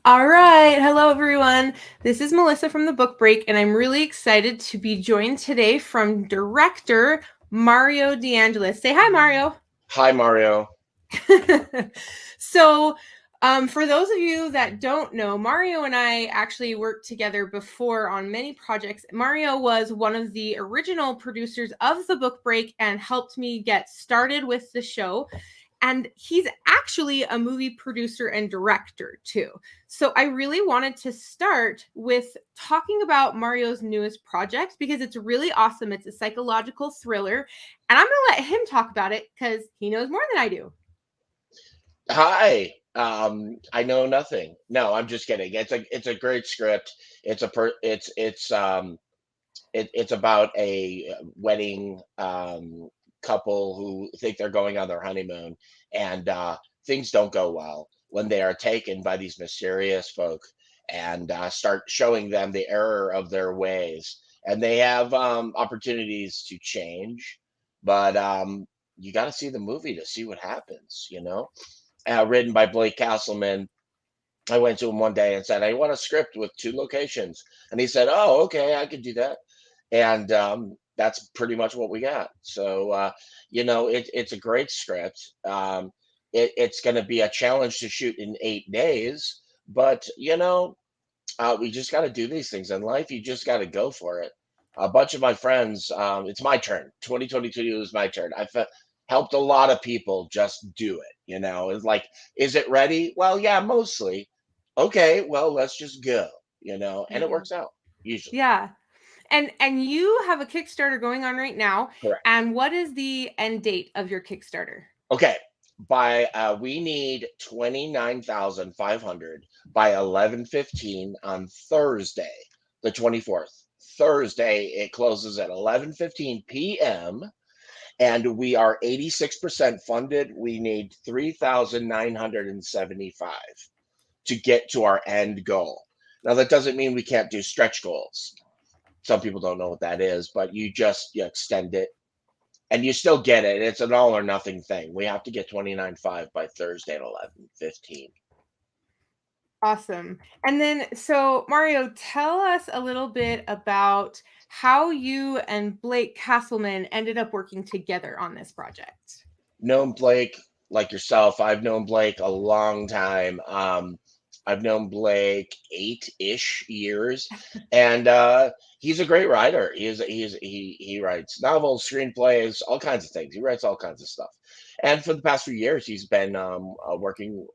All right. Hello, everyone. This is Melissa from the Book Break, and I'm really excited to be joined today from director Mario DeAngelis. Say hi, Mario. Hi, Mario. so, for those of you that don't know, Mario and I actually worked together before on many projects. Mario was one of the original producers of the Book Break and helped me get started with the show. And he's actually a movie producer and director too. So I really wanted to start with talking about Mario's newest project because it's really awesome. It's a psychological thriller, and I'm going to let him talk about it because he knows more than I do. Hi. I know nothing. No, I'm just kidding. It's a great script. It's about a wedding couple who think they're going on their honeymoon, and things don't go well when they are taken by these mysterious folk and start showing them the error of their ways. And they have opportunities to change, but you got to see the movie to see what happens. Written by Blake Castleman. I went to him one day and said, I want a script with two locations. And he said, Oh, okay, I could do that. And that's pretty much what we got. So, it's a great script. It's going to be a challenge to shoot in 8 days, but, we just got to do these things in life. You just got to go for it. A bunch of my friends, it's my turn. 2022 is my turn. Helped a lot of people just do it. It's like, is it ready? Well, yeah, mostly. Okay, well, let's just go, and it Mm-hmm. works out usually. Yeah. And you have a Kickstarter going on right now. Correct. And what is the end date of your Kickstarter? Okay. We need 29,500 by 11:15 on Thursday, the 24th. Thursday it closes at 11:15 p.m. and we are 86% funded. We need 3,975 to get to our end goal. Now that doesn't mean we can't do stretch goals. Some people don't know what that is, but you extend it and you still get it. It's an all or nothing thing. We have to get 29.5 by Thursday at 11:15. Awesome. And then, so Mario, tell us a little bit about how you and Blake Castleman ended up working together on this project. Known Blake like yourself. I've known Blake a long time. I've known Blake 8-ish years, and he's a great writer. He writes novels, screenplays, all kinds of things. He writes all kinds of stuff. And for the past few years, he's been working.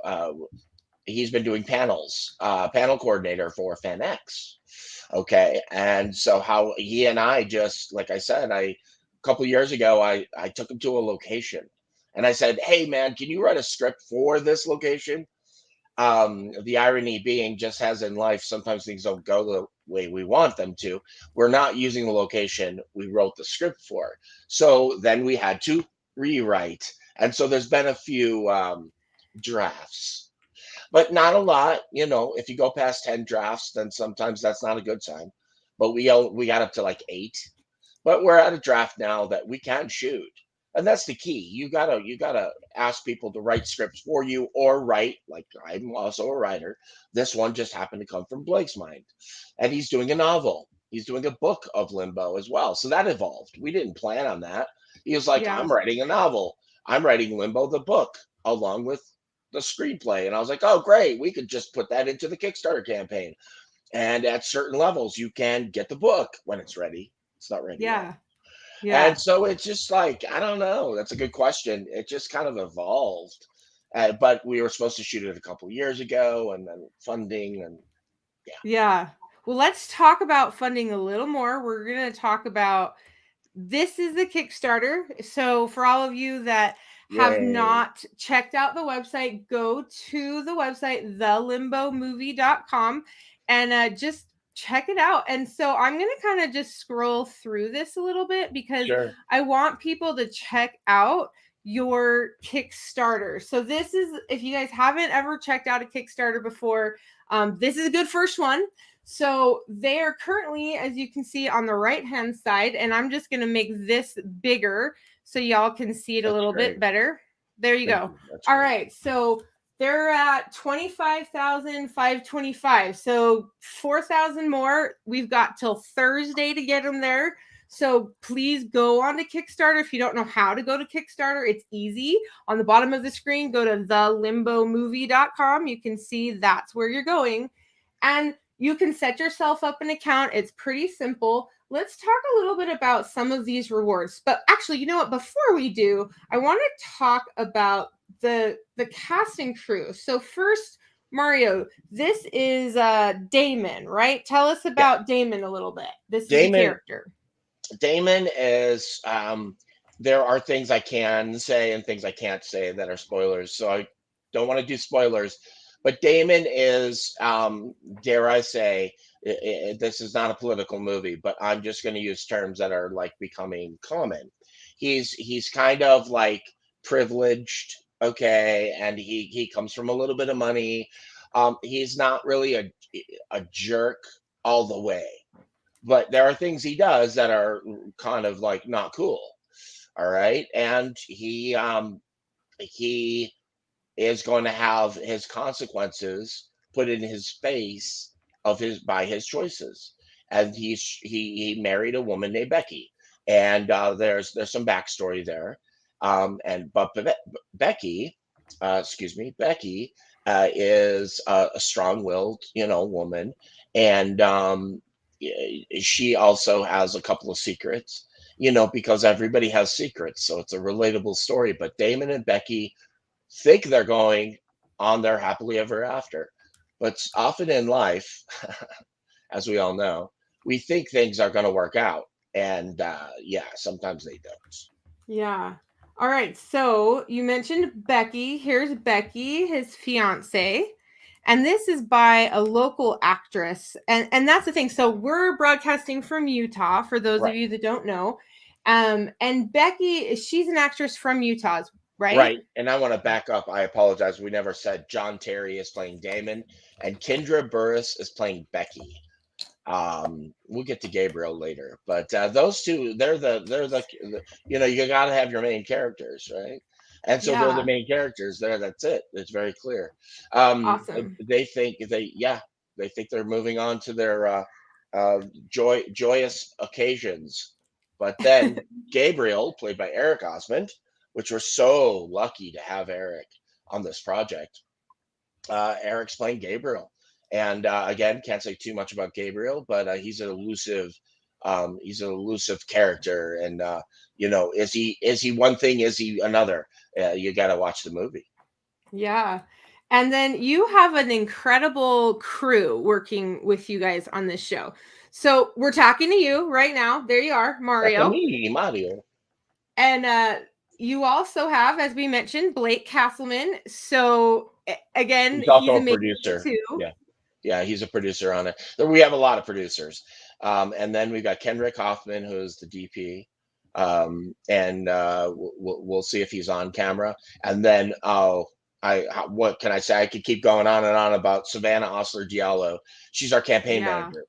He's been doing panel coordinator for FanX. Okay, and so how he and I just, like I said, a couple years ago, I took him to a location, and I said, "Hey, man, can you write a script for this location?" The irony being, just as in life, sometimes things don't go the way we want them to. We're not using the location we wrote the script for, so then we had to rewrite, and so there's been a few drafts, but not a lot. If you go past 10 drafts, then sometimes that's not a good sign. But we got up to like 8, but we're at a draft now that we can shoot, and that's the key. You gotta ask people to write scripts for you, or write, like, I'm also a writer. This one just happened to come from Blake's mind, and he's doing a novel. He's doing a book of Limbo as well, so that evolved. We didn't plan on that. He was like, Yeah. I'm writing a novel. I'm writing Limbo the book along with the screenplay. And I was like, oh, great. We could just put that into the Kickstarter campaign. And at certain levels, you can get the book when it's ready. It's not ready yet. Yeah. And Yeah. so it's just like, I don't know. That's a good question. It just kind of evolved. But we were supposed to shoot it a couple years ago, and then funding, and yeah. Yeah. Well, let's talk about funding a little more. We're going to talk about this is the Kickstarter. So, for all of you that have Yay. not checked out the website, go to the website, thelimbomovie.com, and just check it out. And so, I'm going to kind of just scroll through this a little bit because Sure. I want people to check out your Kickstarter. So, this is, if you guys haven't ever checked out a Kickstarter before, this is a good first one. So they are currently, as you can see on the right hand side, and I'm just going to make this bigger so y'all can see it a That's little bit great. better. There you Thank go. you. That's All great. right. So They're at 25,525. So 4,000 more. We've got till Thursday to get them there. So please go on to Kickstarter. If you don't know how to go to Kickstarter, it's easy. On the bottom of the screen, go to thelimbomovie.com. You can see that's where you're going. And you can set yourself up an account. It's pretty simple. Let's talk a little bit about some of these rewards. But actually, you know what? Before we do, I want to talk about the cast and crew. So first, Mario, this is Damon, right? Tell us Yeah, about Damon a little bit. This is a Damon. character. Damon is. There are things I can say and things I can't say that are spoilers, so I don't want to do spoilers. But Damon is, dare I say, this is not a political movie, but I'm just going to use terms that are like becoming common. He's kind of like privileged, okay, and he comes from a little bit of money. He's not really a jerk all the way, but there are things he does that are kind of like not cool. All right, and he is going to have his consequences put in his face of his by his choices. And he married a woman named Becky, and there's some backstory there. And but Becky, excuse me, Becky is a strong-willed, woman, and she also has a couple of secrets, because everybody has secrets, so it's a relatable story. But Damon and Becky think they're going on their happily ever after. But often in life, as we all know, we think things are going to work out. And yeah, sometimes they don't. Yeah. All right. So you mentioned Becky. Here's Becky, his fiance. And this is by a local actress. And that's the thing. So we're broadcasting from Utah, for those of Right. you that don't know. And Becky, she's an actress from Utah, right? Right. And I want to back up. I apologize. We never said John Terry is playing Damon and Kendra Burris is playing Becky. We'll get to Gabriel later, but those two, they're the you got to have your main characters, right? And so they're the Yeah. main characters there. That's it. It's very clear. Awesome. They think they're moving on to their joyous occasions, but then Gabriel, played by Eric Osmond, which we're so lucky to have Eric on this project. Eric's playing Gabriel, and again, can't say too much about Gabriel, but he's an elusive character, and is he one thing? Is he another? You got to watch the movie. Yeah. And then you have an incredible crew working with you guys on this show. So we're talking to you right now. There you are, That's a Mario. me, Mario. And you also have, as we mentioned, Blake Castleman. So again, He's he's also a amazing producer. too. Yeah, yeah, he's a producer on it. We have a lot of producers, and then we've got Kendrick Hoffman, who's the DP, and we'll see if he's on camera. And then what can I say? I could keep going on and on about Savannah Osler Diallo. She's our campaign Yeah. manager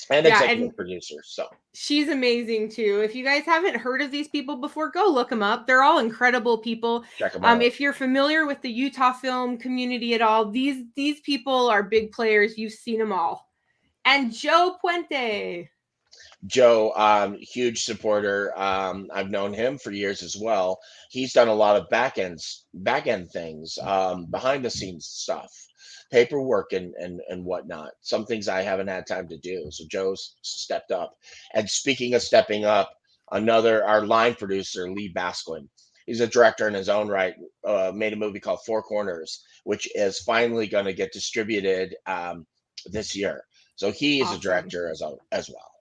and Yeah. And executive producer. So she's amazing too. If you guys haven't heard of these people before, go look them up. They're all incredible people. check them out. If you're familiar with the Utah film community at all, these people are big players. You've seen them all. And Joe Puente. Joe, huge supporter. I've known him for years as well. He's done a lot of back end things, behind the scenes stuff, paperwork and whatnot. Some things I haven't had time to do. So Joe's stepped up. And speaking of stepping up, our line producer, Lee Basquin. He's a director in his own right. Made a movie called Four Corners, which is finally going to get distributed this year. So he is a Awesome. director as well.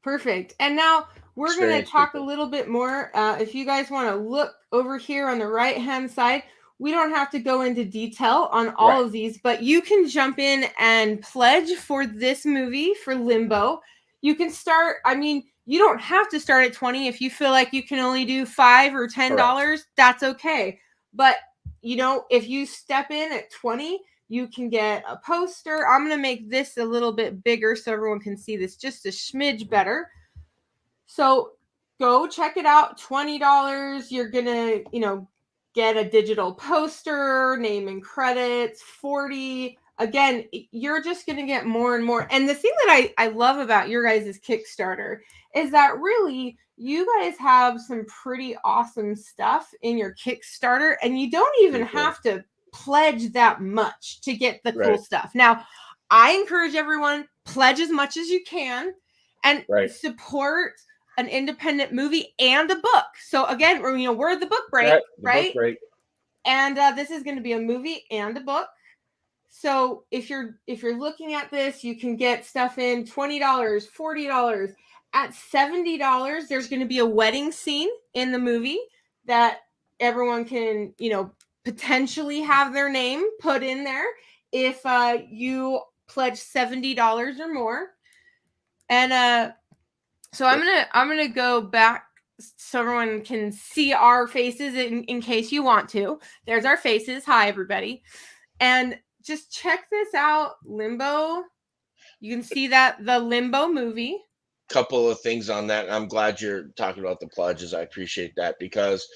Perfect. And now we're going to Experienced talk a people. little bit more. If you guys want to look over here on the right hand side, we don't have to go into detail on all Right. of these, but you can jump in and pledge for this movie for Limbo. You can start, I mean, you don't have to start at 20 if you feel like you can only do $5 or $10, Correct. that's okay. But if you step in at 20, you can get a poster. I'm going to make this a little bit bigger so everyone can see this just a smidge better. So go check it out. $20. You're going to, get a digital poster, name and credits, 40. Again, you're just going to get more and more. And the thing that I love about your guys' Kickstarter is that really you guys have some pretty awesome stuff in your Kickstarter, and you don't even have to pledge that much to get the cool stuff. Now, I encourage everyone, pledge as much as you can and support an independent movie and a book. So again, we're the book break, right? Book break. And this is going to be a movie and a book. So if you're looking at this, you can get stuff in $20, $40. At $70, there's going to be a wedding scene in the movie that everyone can, potentially have their name put in there if you pledge $70 or more. And so I'm gonna go back so everyone can see our faces in case you want to. There's our faces. Hi, everybody. And just check this out, Limbo. You can see that the Limbo movie. Couple of things on that. I'm glad you're talking about the pledges. I appreciate that because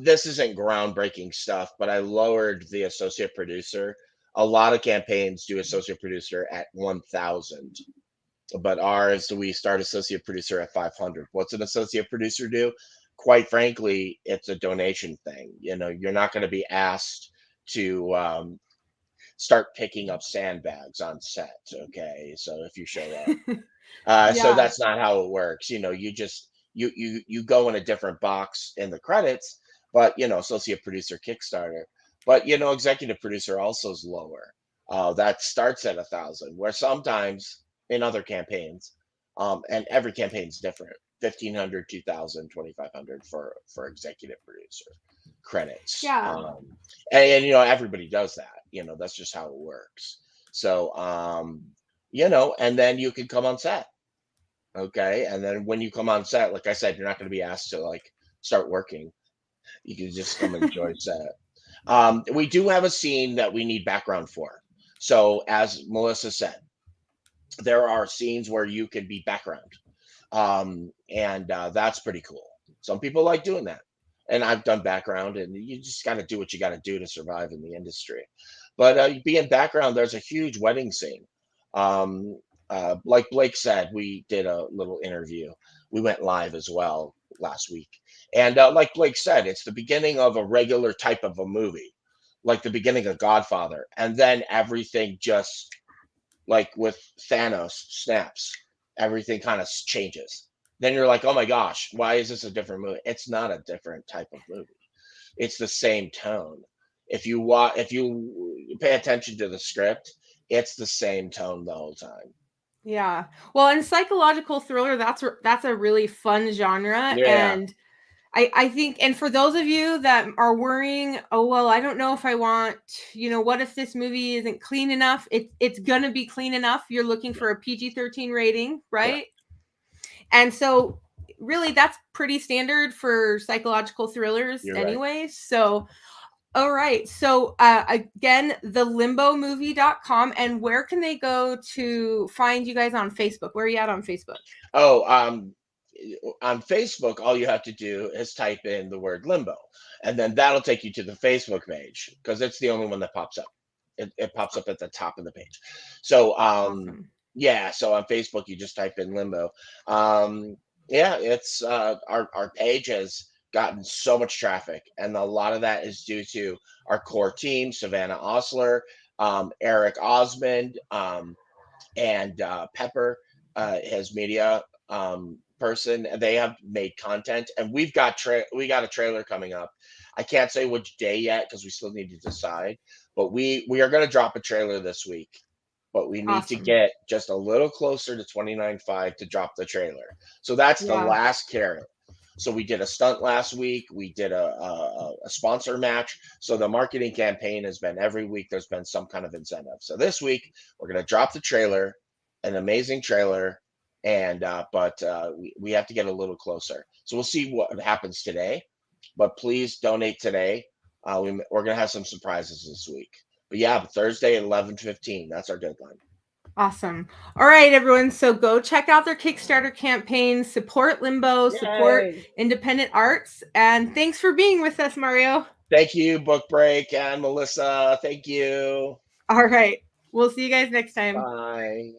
this isn't groundbreaking stuff, but I lowered the associate producer. A lot of campaigns do associate producer at 1,000. But ours, we start associate producer at 500. What's an associate producer do? Quite frankly, it's a donation thing. You're not going to be asked to start picking up sandbags on set. Okay, so if you show up, so that's not how it works. You just you go in a different box in the credits, but associate producer Kickstarter. But executive producer also is lower. That starts at 1,000. Where sometimes in other campaigns, and every campaign is different. 1,500, 2,000, 2,500 for executive producer credits. And everybody does that. That's just how it works. So and then you can come on set. Okay, and then when you come on set, like I said, you're not going to be asked to start working. You can just come enjoy set. We do have a scene that we need background for. So as Melissa said, there are scenes where you can be background. And that's pretty cool. Some people like doing that. And I've done background, and you just got to do what you got to do to survive in the industry. But being background, there's a huge wedding scene. Like Blake said, we did a little interview. We went live as well last week. And like Blake said, it's the beginning of a regular type of a movie, like the beginning of Godfather. And then everything just, like with Thanos snaps, everything kind of changes. Then you're like, oh my gosh, why is this a different movie? It's not a different type of movie. It's the same tone. If you pay attention to the script, it's the same tone the whole time. Yeah. Well, in psychological thriller, that's a really fun genre. And I think, and for those of you that are worrying, oh, well, I don't know if I want, what if this movie isn't clean enough? It's going to be clean enough. You're looking for a PG-13 rating, right? And so really that's pretty standard for psychological thrillers anyway. So, all right. So again, thelimbomovie.com. And where can they go to find you guys on Facebook? Where are you at on Facebook? Oh, on Facebook, all you have to do is type in the word Limbo, and then that'll take you to the Facebook page because it's the only one that pops up. It pops up at the top of the page. So, Awesome. so on Facebook, you just type in Limbo. It's our page has gotten so much traffic, and a lot of that is due to our core team: Savannah Osler, Eric Osmond, and Pepper, his media person. They have made content, and we got a trailer coming up. I can't say which day yet because we still need to decide, but we are going to drop a trailer this week. But we need to get just a little closer to 29.5 to drop the trailer. So that's the last carrot. So we did a stunt last week. We did a sponsor match. So the marketing campaign has been every week. There's been some kind of incentive. So this week we're going to drop the trailer, an amazing trailer, and but we have to get a little closer. So we'll see what happens today. But please donate today. We're going to have some surprises this week. But Thursday at 11:15. That's our deadline. Awesome. All right, everyone. So go check out their Kickstarter campaign, support Limbo, support independent arts. And thanks for being with us, Mario. Thank you, Book Break, and Melissa. Thank you. All right. We'll see you guys next time. Bye.